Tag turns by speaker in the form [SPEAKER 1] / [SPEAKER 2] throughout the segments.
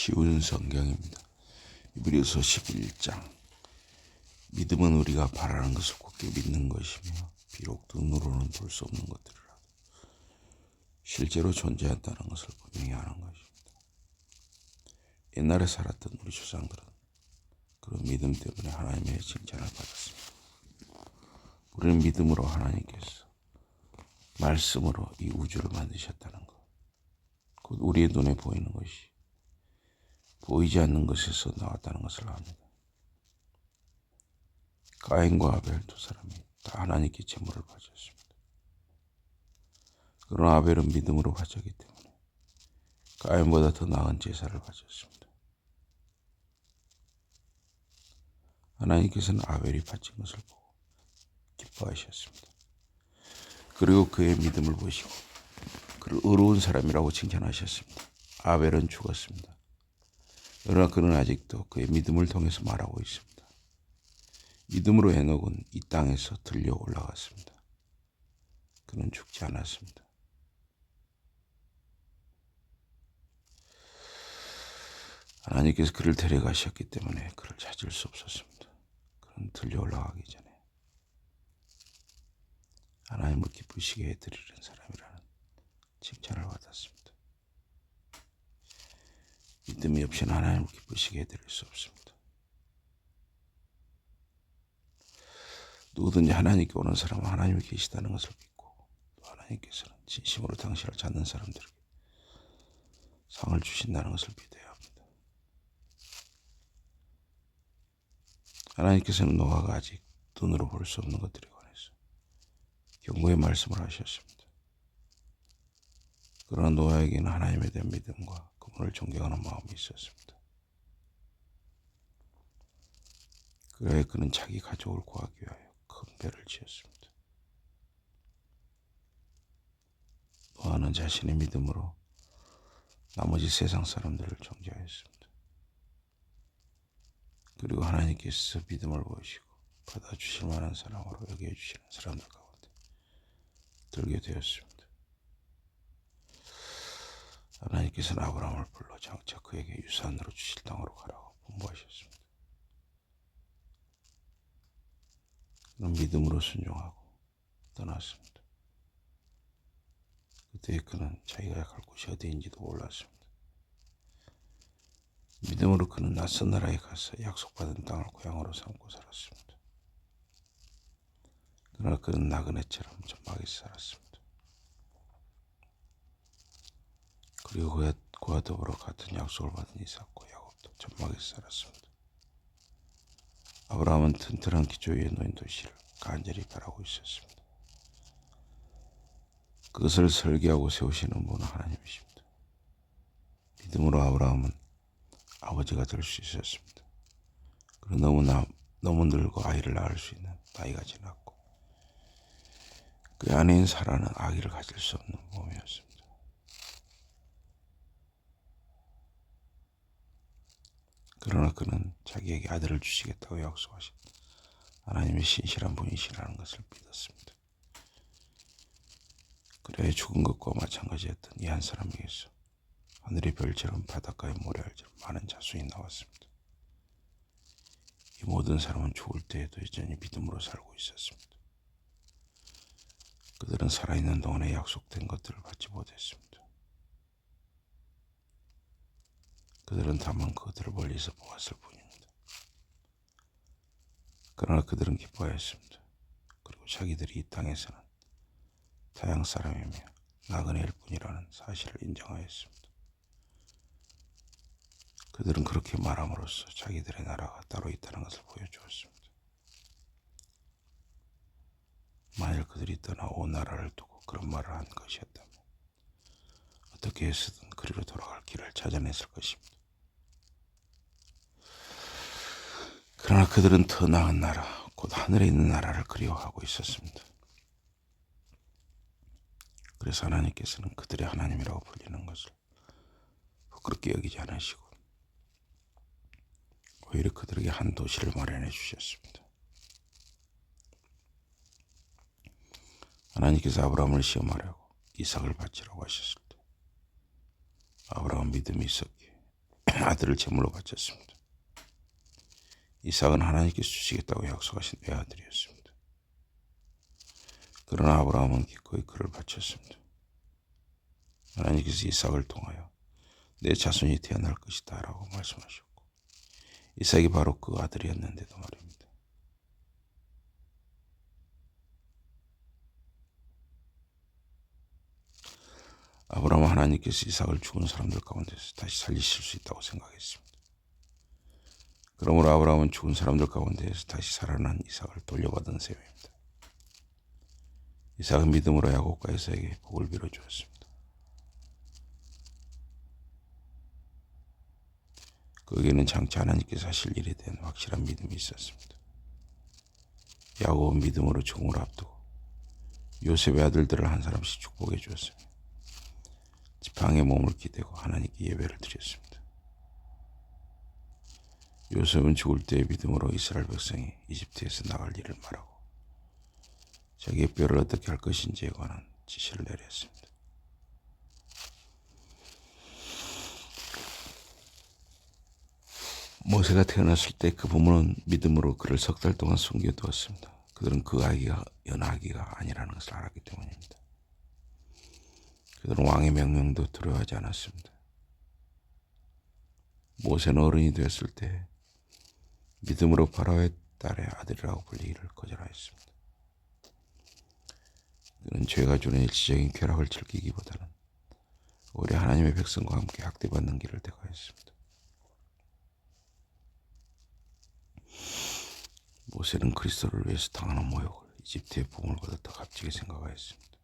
[SPEAKER 1] 쉬운 성경입니다. 히브리서 11장. 믿음은 우리가 바라는 것을 굳게 믿는 것이며 비록 눈으로는 볼 수 없는 것들이라도 실제로 존재한다는 것을 분명히 하는 것입니다. 옛날에 살았던 우리 조상들은 그런 믿음 때문에 하나님의 칭찬을 받았습니다. 우리는 믿음으로 하나님께서 말씀으로 이 우주를 만드셨다는 것, 곧 우리의 눈에 보이는 것이 보이지 않는 것에서 나왔다는 것을 압니다. 가인과 아벨 두 사람이 다 하나님께 제물을 바쳤습니다. 그러나 아벨은 믿음으로 바쳤기 때문에 가인보다 더 나은 제사를 바쳤습니다. 하나님께서는 아벨이 바친 것을 보고 기뻐하셨습니다. 그리고 그의 믿음을 보시고 그를 의로운 사람이라고 칭찬하셨습니다. 아벨은 죽었습니다. 그러나 그는 아직도 그의 믿음을 통해서 말하고 있습니다. 믿음으로 에녹은 이 땅에서 들려 올라갔습니다. 그는 죽지 않았습니다. 하나님께서 그를 데려가셨기 때문에 그를 찾을 수 없었습니다. 그는 들려 올라가기 전에 하나님을 기쁘시게 해드리는 사람이라는 칭찬을 받았습니다. 믿음이 없이는 하나님을 기쁘시게 해드릴 수 없습니다. 누구든지 하나님께 오는 사람은 하나님이 계시다는 것을 믿고 또 하나님께서는 진심으로 당신을 찾는 사람들에게 상을 주신다는 것을 믿어야 합니다. 하나님께서는 노아가 아직 눈으로 볼 수 없는 것들에 관해서 경고의 말씀을 하셨습니다. 그러나 노아에게는 하나님에 대한 믿음과 그분을 존경하는 마음이 있었습니다. 그래 그는 자기 가족을 구하기 위하여 큰 배를 지었습니다. 노아는 자신의 믿음으로 나머지 세상 사람들을 정죄하였습니다. 그리고 하나님께서 믿음을 보시고 받아주실 만한 사람으로 여겨주시는 사람들 가운데 들게 되었습니다. 하나님께서는 아브라함을 불러 장차 그에게 유산으로 주실 땅으로 가라고 분부하셨습니다. 그는 믿음으로 순종하고 떠났습니다. 그때 그는 자기가 갈 곳이 어디인지도 몰랐습니다. 믿음으로 그는 낯선 나라에 가서 약속받은 땅을 고향으로 삼고 살았습니다. 그러나 그는 나그네처럼 천막에서 살았습니다. 그리고 그와 더불어 같은 약속을 받은 이삭과 야곱도 천막에서 살았습니다. 아브라함은 튼튼한 기초 위에 놓인 도시를 간절히 바라고 있었습니다. 그것을 설계하고 세우시는 분은 하나님이십니다. 믿음으로 아브라함은 아버지가 될 수 있었습니다. 그리고 너무 늙고 아이를 낳을 수 있는 나이가 지났고 그 아내인 사라는 아기를 가질 수 없는 몸이었습니다. 그러나 그는 자기에게 아들을 주시겠다고 약속하신 하나님의 신실한 분이시라는 것을 믿었습니다. 그래야 죽은 것과 마찬가지였던 이 한 사람에게서 하늘의 별처럼 바닷가의 모래알처럼 많은 자손이 나왔습니다. 이 모든 사람은 죽을 때에도 여전히 믿음으로 살고 있었습니다. 그들은 살아있는 동안에 약속된 것들을 받지 못했습니다. 그들은 다만 그들을 멀리서 보았을 뿐입니다. 그러나 그들은 기뻐하였습니다. 그리고 자기들이 이 땅에서는 타양 사람이며 나그네일 뿐이라는 사실을 인정하였습니다. 그들은 그렇게 말함으로써 자기들의 나라가 따로 있다는 것을 보여주었습니다. 만일 그들이 떠나 온 나라를 두고 그런 말을 한 것이었다면 어떻게 해서든 그리로 돌아갈 길을 찾아냈을 것입니다. 그러나 그들은 더 나은 나라, 곧 하늘에 있는 나라를 그리워하고 있었습니다. 그래서 하나님께서는 그들의 하나님이라고 불리는 것을 부끄럽게 여기지 않으시고 오히려 그들에게 한 도시를 마련해 주셨습니다. 하나님께서 아브라함을 시험하려고 이삭을 바치라고 하셨을 때 아브라함 믿음이 있었기에 아들을 제물로 바쳤습니다. 이삭은 하나님께서 주시겠다고 약속하신 외아들이었습니다. 그러나 아브라함은 기꺼이 그를 바쳤습니다. 하나님께서 이삭을 통하여 내 자손이 태어날 것이다 라고 말씀하셨고 이삭이 바로 그 아들이었는데도 말입니다. 아브라함은 하나님께서 이삭을 죽은 사람들 가운데서 다시 살리실 수 있다고 생각했습니다. 그러므로 아브라함은 죽은 사람들 가운데에서 다시 살아난 이삭을 돌려받은 셈입니다. 이삭은 믿음으로 야곱과 에사에게 복을 빌어주었습니다. 거기에는 장차 하나님께서 하실 일에 대한 확실한 믿음이 있었습니다. 야곱은 믿음으로 죽음을 앞두고 요셉의 아들들을 한 사람씩 축복해 주었으며 지팡이에 몸을 기대고 하나님께 예배를 드렸습니다. 요셉은 죽을 때의 믿음으로 이스라엘 백성이 이집트에서 나갈 일을 말하고 자기의 뼈를 어떻게 할 것인지에 관한 지시를 내렸습니다. 모세가 태어났을 때 그 부모는 믿음으로 그를 3달 동안 숨겨두었습니다. 그들은 그 아기가 연아기가 아니라는 것을 알았기 때문입니다. 그들은 왕의 명령도 두려워하지 않았습니다. 모세는 어른이 되었을 때 믿음으로 바로의 딸의 아들이라고 불리기를 거절하였습니다. 그는 죄가 주는 일시적인 쾌락을 즐기기보다는 오히려 하나님의 백성과 함께 학대받는 길을 택하였습니다. 모세는 그리스도를 위해서 당하는 모욕을 이집트의 부흥을 받았다 값지게 생각하였습니다.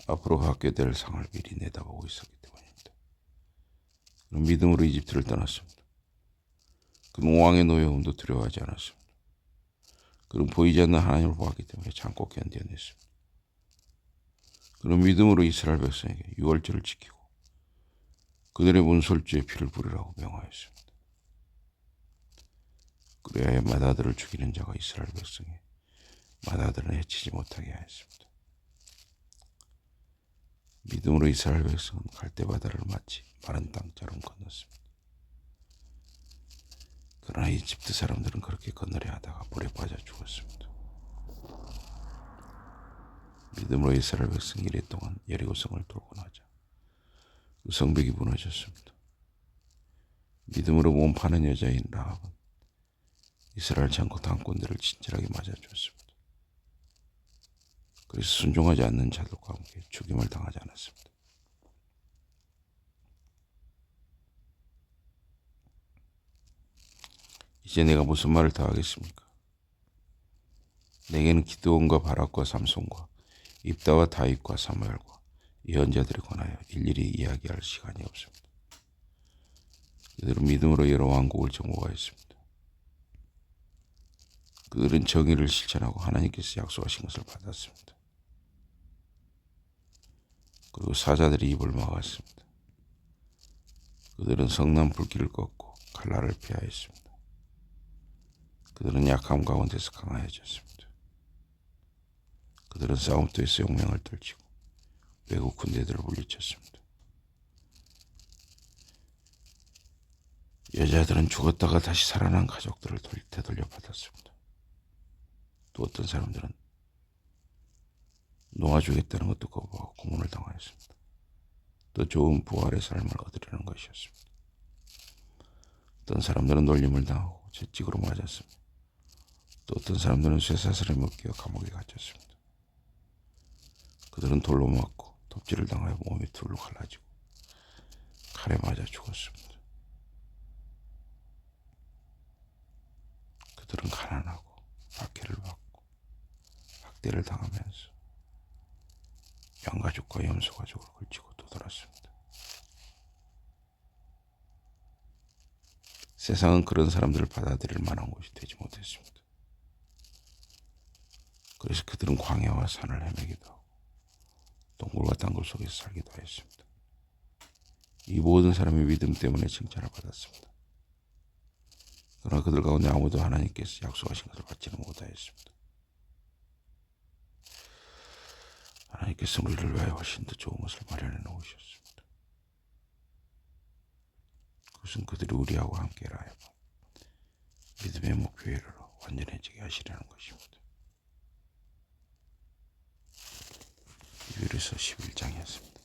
[SPEAKER 1] 앞으로 받게 될 상을 미리 내다보고 있었기 때문입니다. 그는 믿음으로 이집트를 떠났습니다. 그는 왕의 노여움도 두려워하지 않았습니다. 그는 보이지 않는 하나님을 보았기 때문에 참고 견뎌냈습니다. 그는 믿음으로 이스라엘 백성에게 유월절을 지키고 그들의 문설주에 피를 부리라고 명하였습니다. 그래야 맏아들을 죽이는 자가 이스라엘 백성이 맏아들을 해치지 못하게 하였습니다. 믿음으로 이스라엘 백성은 갈대바다를 마치 마른 땅처럼 건넜습니다. 그러나 이집트 사람들은 그렇게 건너려 하다가 물에 빠져 죽었습니다. 믿음으로 이스라엘 백성이 이래 동안 여리고성을 돌고 나자 그 성벽이 무너졌습니다. 믿음으로 몸 파는 여자인 라합은 이스라엘 창고 당꾼들을 친절하게 맞아주었습니다. 그래서 순종하지 않는 자들과 함께 죽임을 당하지 않았습니다. 이제 내가 무슨 말을 더 하겠습니까? 내게는 기드온과 바락과 삼손과 입다와 다윗과 사무엘과 예언자들에 관하여 일일이 이야기할 시간이 없습니다. 그들은 믿음으로 여러 왕국을 정복하였습니다. 그들은 정의를 실천하고 하나님께서 약속하신 것을 받았습니다. 그리고 사자들이 입을 막았습니다. 그들은 성난 불길을 꺾고 칼날을 피하였습니다. 그들은 약함 가운데서 강하여졌습니다. 그들은 싸움터에서 용맹을 떨치고 외국 군대들을 물리쳤습니다. 여자들은 죽었다가 다시 살아난 가족들을 되돌려 받았습니다. 또 어떤 사람들은 놓아주겠다는 것도 거부하고 고문을 당하였습니다. 더 좋은 부활의 삶을 얻으려는 것이었습니다. 어떤 사람들은 놀림을 당하고 채찍으로 맞았습니다. 또 어떤 사람들은 쇠사슬에 묶여 감옥에 갇혔습니다. 그들은 돌로 맞고 톱질을 당하여 몸이 둘로 갈라지고 칼에 맞아 죽었습니다. 그들은 가난하고 박해를 받고 학대를 당하면서 양가족과 염소가족을 걸치고 도돌았습니다. 세상은 그런 사람들을 받아들일 만한 곳이 되지 못했습니다. 그래서 그들은 광야와 산을 헤매기도 하고 동굴과 땅굴 속에서 살기도 하였습니다. 이 모든 사람의 믿음 때문에 칭찬을 받았습니다. 그러나 그들 가운데 아무도 하나님께서 약속하신 것을 받지는 못하였습니다. 하나님께서 우리를 위하여 훨씬 더 좋은 것을 마련해 놓으셨습니다. 그것은 그들이 우리하고 함께라 하여 믿음의 목표에 이르러 완전해지게 하시려는 것입니다. 히브리서 11장이었습니다.